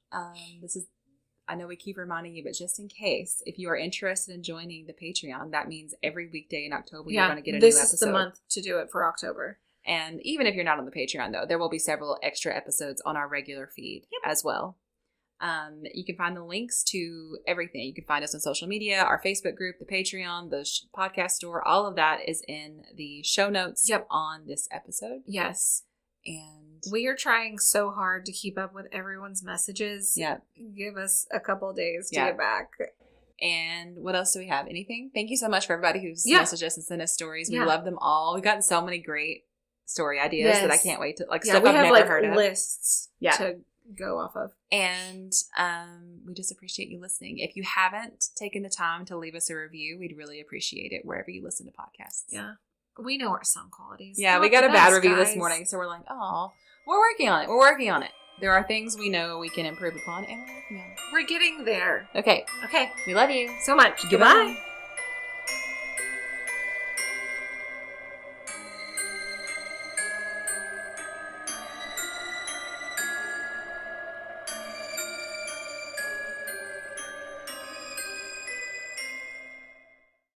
A: I know we keep reminding you, but just in case, if you are interested in joining the Patreon, that means every weekday in October you're going to get a new episode. This is
B: the month to do it for October.
A: And even if you're not on the Patreon, though, there will be several extra episodes on our regular feed as well. You can find the links to everything. You can find us on social media, our Facebook group, the Patreon, the podcast store. All of that is in the show notes on this episode.
B: Yes.
A: And
B: we are trying so hard to keep up with everyone's messages.
A: Yeah.
B: Give us a couple days to get back.
A: And what else do we have? Anything? Thank you so much for everybody who's messaged us and sent us stories. We love them all. We've gotten so many great story ideas that I can't wait to, like, stuff I've never heard of.
B: Lists to go off of.
A: And we just appreciate you listening. If you haven't taken the time to leave us a review, we'd really appreciate it wherever you listen to podcasts.
B: Yeah. We know our sound qualities.
A: Yeah, we got a bad review this morning, so we're like, oh, we're working on it. There are things we know we can improve upon, and we're working on it.
B: We're getting there.
A: Okay.
B: Okay.
A: We love you
B: so much.
A: Goodbye.